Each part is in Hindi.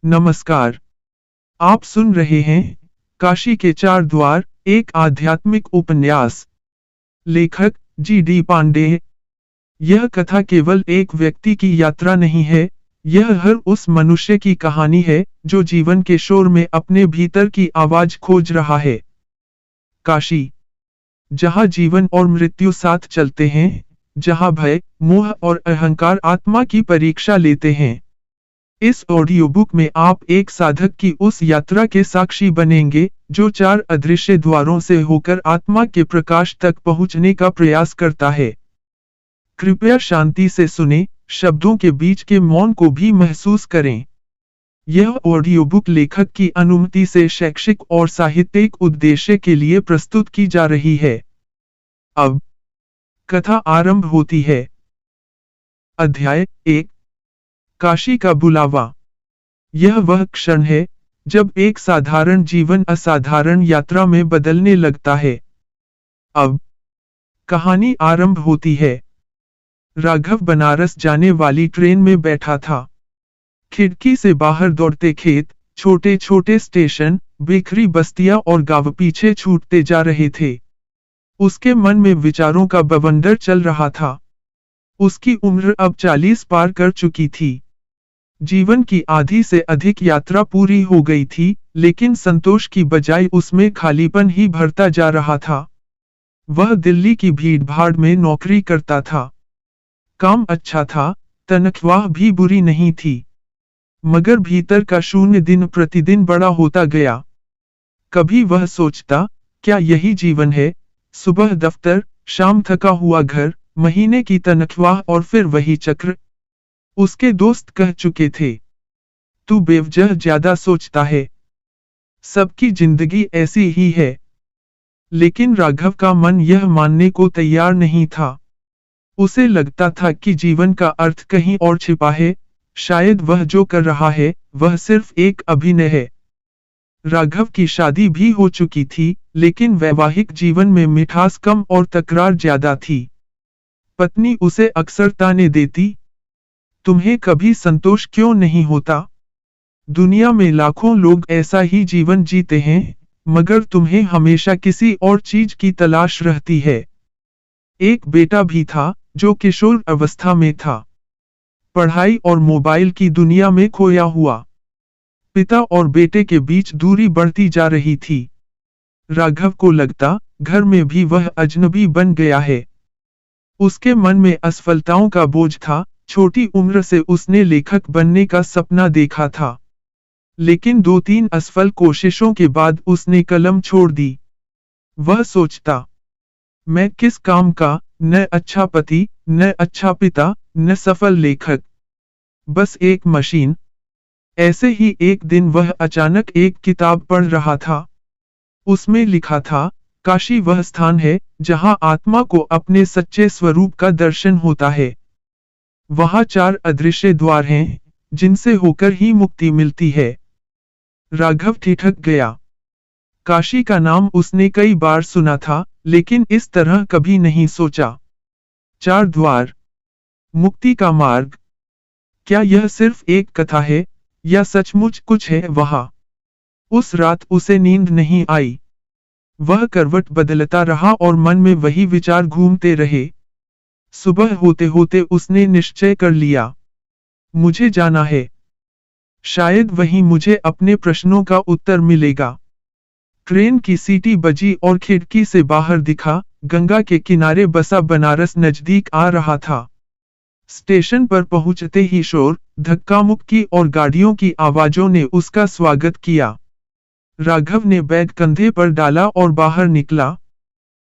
नमस्कार। आप सुन रहे हैं काशी के चार द्वार, एक आध्यात्मिक उपन्यास। लेखक जी.डी. पांडे। यह कथा केवल एक व्यक्ति की यात्रा नहीं है, यह हर उस मनुष्य की कहानी है जो जीवन के शोर में अपने भीतर की आवाज खोज रहा है। काशी, जहाँ जीवन और मृत्यु साथ चलते हैं, जहाँ भय, मोह और अहंकार आत्मा की परीक्षा लेते हैं। इस ऑडियो बुक में आप एक साधक की उस यात्रा के साक्षी बनेंगे, जो चार अदृश्य द्वारों से होकर आत्मा के प्रकाश तक पहुंचने का प्रयास करता है। कृपया शांति से सुने, शब्दों के बीच के मौन को भी महसूस करें। यह ऑडियो बुक लेखक की अनुमति से शैक्षिक और साहित्यिक उद्देश्य के लिए प्रस्तुत की जा रही है। अब कथा आरंभ होती है। अध्याय 1। काशी का बुलावा। यह वह क्षण है जब एक साधारण जीवन असाधारण यात्रा में बदलने लगता है। अब कहानी आरंभ होती है। राघव बनारस जाने वाली ट्रेन में बैठा था। खिड़की से बाहर दौड़ते खेत, छोटे छोटे स्टेशन, बिखरी बस्तियां और गांव पीछे छूटते जा रहे थे। उसके मन में विचारों का बवंडर चल रहा था। उसकी उम्र अब 40 पार कर चुकी थी। जीवन की आधी से अधिक यात्रा पूरी हो गई थी, लेकिन संतोष की बजाय उसमें खालीपन ही भरता जा रहा था। वह दिल्ली की भीड़-भाड़ में नौकरी करता था। काम अच्छा था, तनख्वाह भी बुरी नहीं थी। मगर भीतर का शून्य दिन प्रतिदिन बड़ा होता गया। कभी वह सोचता, क्या यही जीवन है? सुबह दफ्तर, शाम थका हुआ घर, महीने की तनख्वाह और फिर वही चक्र। उसके दोस्त कह चुके थे, तू बेवजह ज्यादा सोचता है। सबकी जिंदगी ऐसी ही है। लेकिन राघव का मन यह मानने को तैयार नहीं था। उसे लगता था कि जीवन का अर्थ कहीं और छिपा है। शायद वह जो कर रहा है, वह सिर्फ एक अभिनय है। राघव की शादी भी हो चुकी थी, लेकिन वैवाहिक जीवन में मिठास कम और तकरार ज्यादा थी। पत्नी उसे अक्सर ताने देती, तुम्हें कभी संतोष क्यों नहीं होता? दुनिया में लाखों लोग ऐसा ही जीवन जीते हैं, मगर तुम्हें हमेशा किसी और चीज की तलाश रहती है। एक बेटा भी था, जो किशोर अवस्था में था। पढ़ाई और मोबाइल की दुनिया में खोया हुआ। पिता और बेटे के बीच दूरी बढ़ती जा रही थी। राघव को लगता, घर में भी वह अजनबी बन गया है। उसके मन में असफलताओं का बोझ था। छोटी उम्र से उसने लेखक बनने का सपना देखा था। लेकिन 2-3 असफल कोशिशों के बाद उसने कलम छोड़ दी। वह सोचता, मैं किस काम का, न अच्छा पति, न अच्छा पिता, न सफल लेखक, बस एक मशीन। ऐसे ही एक दिन वह अचानक एक किताब पढ़ रहा था। उसमें लिखा था, काशी वह स्थान है जहां आत्मा को अपने सच्चे स्वरूप का दर्शन होता है। वहां 4 अदृश्य द्वार हैं, जिनसे होकर ही मुक्ति मिलती है। राघव ठिठक गया। काशी का नाम उसने कई बार सुना था, लेकिन इस तरह कभी नहीं सोचा। 4 द्वार, मुक्ति का मार्ग। क्या यह सिर्फ एक कथा है, या सचमुच कुछ है वहां? उस रात उसे नींद नहीं आई। वह करवट बदलता रहा और मन में वही विचार घूमते रहे। सुबह होते होते उसने निश्चय कर लिया, मुझे जाना है। शायद वहीं मुझे अपने प्रश्नों का उत्तर मिलेगा। ट्रेन की सीटी बजी और खिड़की से बाहर दिखा, गंगा के किनारे बसा बनारस नजदीक आ रहा था। स्टेशन पर पहुंचते ही शोर, धक्का मुक्की और गाड़ियों की आवाजों ने उसका स्वागत किया। राघव ने बैग कंधे पर डाला और बाहर निकला।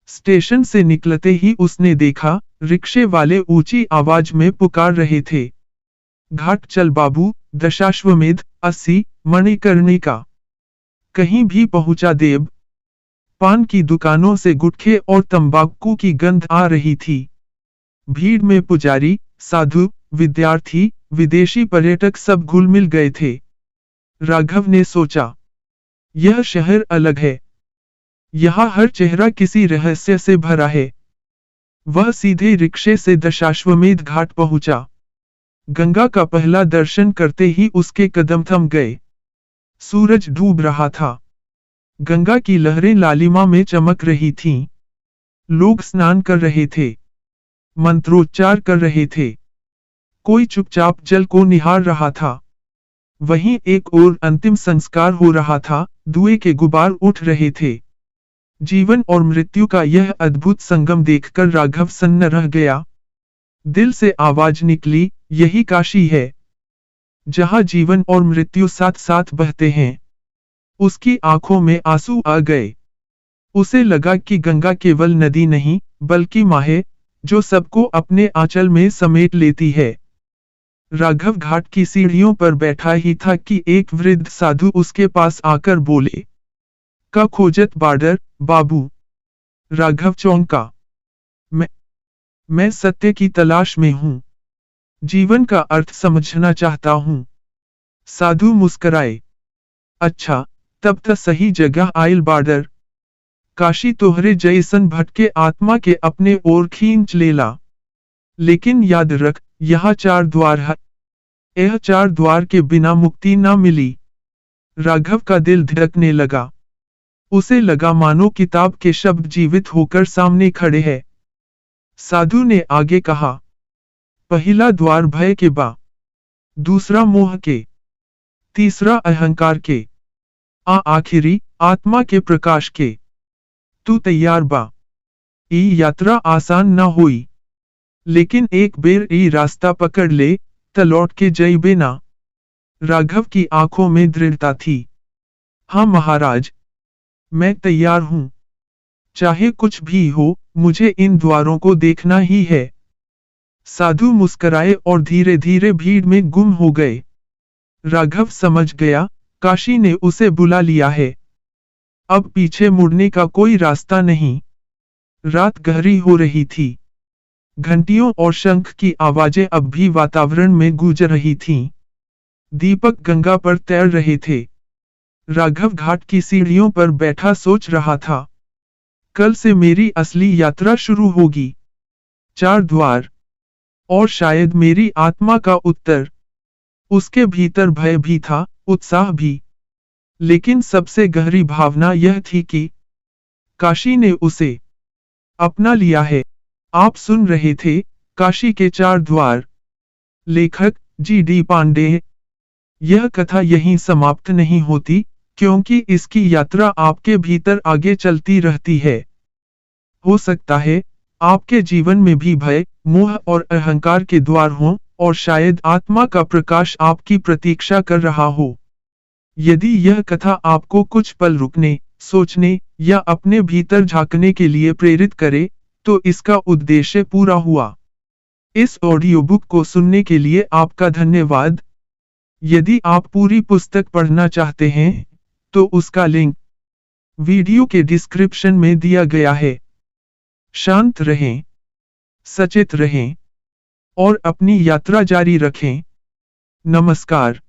स्टेशन से निकलते ही उसने देखा, रिक्शे वाले ऊंची आवाज में पुकार रहे थे, घाट चल बाबू, दशाश्वमेध, 80, मणिकर्णिका। कहीं भी पहुंचा देव। पान की दुकानों से गुटखे और तंबाकू की गंध आ रही थी। भीड़ में पुजारी, साधु, विद्यार्थी, विदेशी पर्यटक सब घुल मिल गए थे। राघव ने सोचा, यह शहर अलग है। यहाँ हर चेहरा किसी रहस्य से भरा है। वह सीधे रिक्शे से दशाश्वमेध घाट पहुंचा। गंगा का पहला दर्शन करते ही उसके कदम थम गए। सूरज डूब रहा था। गंगा की लहरें लालिमा में चमक रही थीं। लोग स्नान कर रहे थे, मंत्रोच्चार कर रहे थे। कोई चुपचाप जल को निहार रहा था। वहीं एक और अंतिम संस्कार हो रहा था, धुएं के गुबार उठ रहे थे। जीवन और मृत्यु का यह अद्भुत संगम देखकर राघव सन्न रह गया। दिल से आवाज निकली, यही काशी है, जहां जीवन और मृत्यु साथ साथ बहते हैं। उसकी आंखों में आंसू आ गए। उसे लगा कि गंगा केवल नदी नहीं, बल्कि माँ है, जो सबको अपने आंचल में समेट लेती है। राघव घाट की सीढ़ियों पर बैठा ही था कि एक वृद्ध साधु उसके पास आकर बोले, का खोजत बाडर, बाबू। राघव चौंका। मैं सत्य की तलाश में हूँ। जीवन का अर्थ समझना चाहता हूँ। साधु मुस्कराए। अच्छा, तब तो सही जगह आयल बाडर। काशी तोहरे जैसन भटके आत्मा के अपने ओर खींच लेला। लेकिन याद रख, यहाँ 4 द्वार है। यह 4 द्वार के बिना मुक्ति ना मिली। राघव का दिल धड़कने लगा। उसे लगा मानो किताब के शब्द जीवित होकर सामने खड़े हैं। साधु ने आगे कहा, पहला द्वार भय के बा, दूसरा मोह के, तीसरा अहंकार के, आखिरी आत्मा के प्रकाश के। तू तैयार बा? ये यात्रा आसान ना हुई, लेकिन एक बेर ये रास्ता पकड़ ले, त लौट के जइबे ना। राघव की आंखों में दृढ़ता थी। हाँ महाराज, मैं तैयार हूँ। चाहे कुछ भी हो, मुझे इन द्वारों को देखना ही है। साधु मुस्कराए और धीरे धीरे भीड़ में गुम हो गए। राघव समझ गया, काशी ने उसे बुला लिया है। अब पीछे मुड़ने का कोई रास्ता नहीं। रात गहरी हो रही थी। घंटियों और शंख की आवाजें अब भी वातावरण में गूंज रही थीं। दीपक गंगा पर तैर रहे थे। राघव घाट की सीढ़ियों पर बैठा सोच रहा था, कल से मेरी असली यात्रा शुरू होगी। 4 द्वार, और शायद मेरी आत्मा का उत्तर। उसके भीतर भय भी था, उत्साह भी। लेकिन सबसे गहरी भावना यह थी कि काशी ने उसे अपना लिया है। आप सुन रहे थे काशी के 4 द्वार। लेखक जी.डी. पांडे। यह कथा यहीं समाप्त नहीं होती, क्योंकि इसकी यात्रा आपके भीतर आगे चलती रहती है। हो सकता है आपके जीवन में भी भय, मोह और अहंकार के द्वार हों, और शायद आत्मा का प्रकाश आपकी प्रतीक्षा कर रहा हो। यदि यह कथा आपको कुछ पल रुकने, सोचने या अपने भीतर झांकने के लिए प्रेरित करे, तो इसका उद्देश्य पूरा हुआ। इस ऑडियो बुक को सुनने के लिए आपका धन्यवाद। यदि आप पूरी पुस्तक पढ़ना चाहते हैं, तो उसका लिंक वीडियो के डिस्क्रिप्शन में दिया गया है। शांत रहें, सचेत रहें, और अपनी यात्रा जारी रखें। नमस्कार।